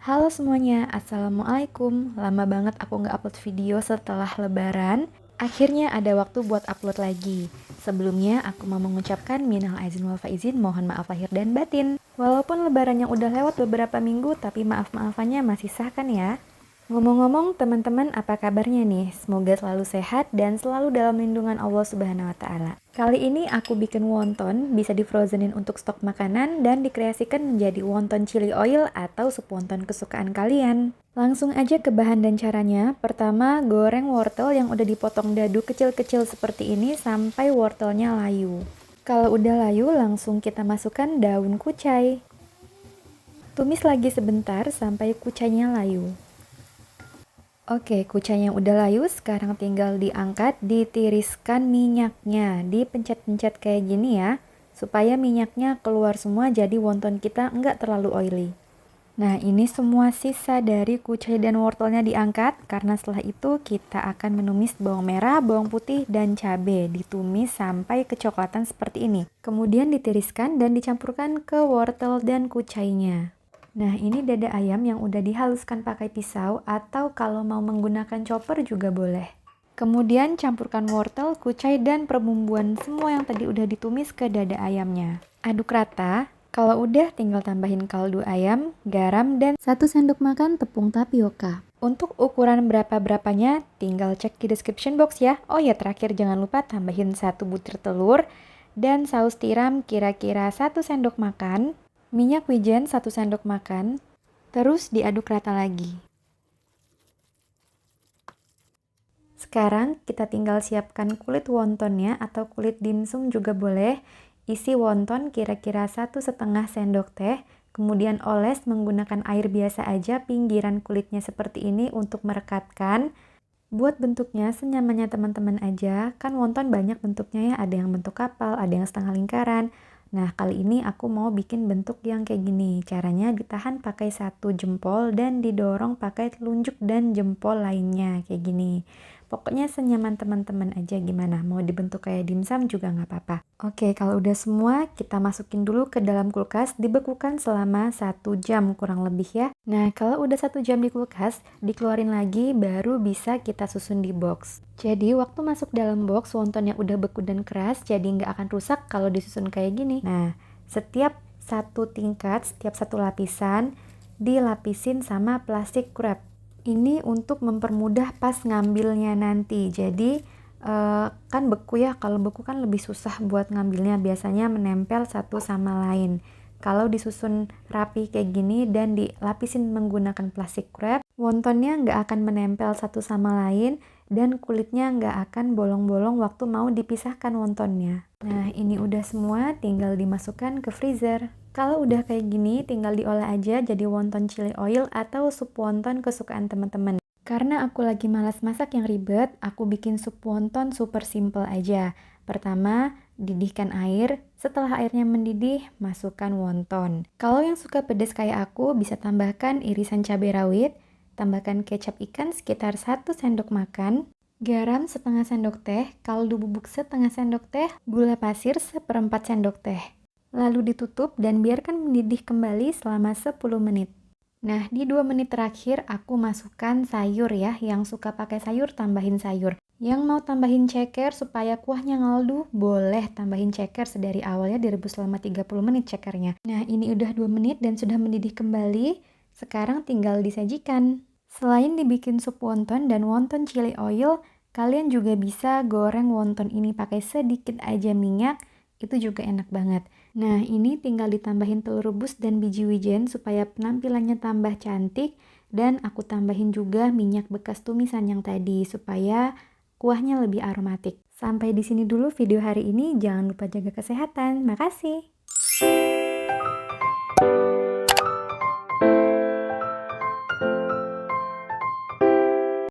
Halo semuanya, Assalamualaikum. Lama banget aku nggak upload video setelah lebaran. Akhirnya ada waktu buat upload lagi. Sebelumnya aku mau mengucapkan minal aizin wal faizin, mohon maaf lahir dan batin. Walaupun lebaran yang udah lewat beberapa minggu, tapi maaf-maafannya masih sah kan ya? Ngomong-ngomong teman-teman, apa kabarnya nih? Semoga selalu sehat dan selalu dalam lindungan Allah Subhanahu wa taala. Kali ini aku bikin wonton, bisa di-frozenin untuk stok makanan dan dikreasikan menjadi wonton chili oil atau sup wonton kesukaan kalian. Langsung aja ke bahan dan caranya. Pertama, goreng wortel yang udah dipotong dadu kecil-kecil seperti ini sampai wortelnya layu. Kalau udah layu, langsung kita masukkan daun kucai. Tumis lagi sebentar sampai kucainya layu. Oke, kucai yang udah layu sekarang tinggal diangkat, ditiriskan minyaknya, dipencet-pencet kayak gini ya, supaya minyaknya keluar semua jadi wonton kita nggak terlalu oily. Nah, ini semua sisa dari kucai dan wortelnya diangkat, karena setelah itu kita akan menumis bawang merah, bawang putih, dan cabai, ditumis sampai kecoklatan seperti ini. Kemudian ditiriskan dan dicampurkan ke wortel dan kucainya. Nah, ini dada ayam yang udah dihaluskan pakai pisau atau kalau mau menggunakan chopper juga boleh. Kemudian campurkan wortel, kucai, dan perbumbuan semua yang tadi udah ditumis ke dada ayamnya. Aduk rata. Kalau udah tinggal tambahin kaldu ayam, garam, dan 1 sendok makan tepung tapioka. Untuk ukuran berapa-berapanya tinggal cek di description box ya. Oh ya, terakhir jangan lupa tambahin 1 butir telur dan saus tiram kira-kira 1 sendok makan. Minyak wijen 1 sendok makan, terus diaduk rata lagi. Sekarang kita tinggal siapkan kulit wontonnya atau kulit dimsum juga boleh. Isi wonton kira-kira 1,5 sendok teh, kemudian oles menggunakan air biasa aja pinggiran kulitnya seperti ini untuk merekatkan. Buat bentuknya senyamannya teman-teman aja, kan wonton banyak bentuknya ya, ada yang bentuk kapal, ada yang setengah lingkaran. Nah, kali ini aku mau bikin bentuk yang kayak gini. Caranya ditahan pakai 1 jempol dan didorong pakai telunjuk dan jempol lainnya, kayak gini. Pokoknya senyaman teman-teman aja gimana, mau dibentuk kayak dimsum juga nggak apa-apa. Oke, kalau udah semua, kita masukin dulu ke dalam kulkas, dibekukan selama 1 jam kurang lebih ya. Nah, kalau udah 1 jam di kulkas, dikeluarin lagi, baru bisa kita susun di box. Jadi, waktu masuk dalam box, wontonnya udah beku dan keras, jadi nggak akan rusak kalau disusun kayak gini. Nah, setiap 1 tingkat, setiap 1 lapisan, dilapisin sama plastik wrap. Ini untuk mempermudah pas ngambilnya nanti. Jadi kan beku ya, kalau beku kan lebih susah buat ngambilnya, biasanya menempel satu sama lain. Kalau disusun rapi kayak gini dan dilapisin menggunakan plastik wrap, wontonnya nggak akan menempel satu sama lain dan kulitnya nggak akan bolong-bolong waktu mau dipisahkan wontonnya. Nah, ini udah semua, tinggal dimasukkan ke freezer. Kalau udah kayak gini, tinggal diolah aja jadi wonton chili oil atau sup wonton kesukaan teman-teman. Karena aku lagi malas masak yang ribet, aku bikin sup wonton super simple aja. Pertama, didihkan air. Setelah airnya mendidih, masukkan wonton. Kalau yang suka pedas kayak aku, bisa tambahkan irisan cabai rawit, tambahkan kecap ikan sekitar 1 sendok makan, garam setengah sendok teh, kaldu bubuk setengah sendok teh, gula pasir 1/4 sendok teh. Lalu ditutup dan biarkan mendidih kembali selama 10 menit. Nah, di 2 menit terakhir aku masukkan sayur ya. Yang suka pakai sayur, tambahin sayur. Yang mau tambahin ceker supaya kuahnya ngaldu, boleh tambahin ceker sedari awalnya, direbus selama 30 menit cekernya. Nah, ini udah 2 menit dan sudah mendidih kembali. Sekarang tinggal disajikan. Selain dibikin sup wonton dan wonton chili oil, kalian juga bisa goreng wonton ini pakai sedikit aja minyak. Itu juga enak banget. Nah, ini tinggal ditambahin telur rebus dan biji wijen supaya penampilannya tambah cantik. Dan aku tambahin juga minyak bekas tumisan yang tadi supaya kuahnya lebih aromatik. Sampai di sini dulu video hari ini. Jangan lupa jaga kesehatan. Makasih.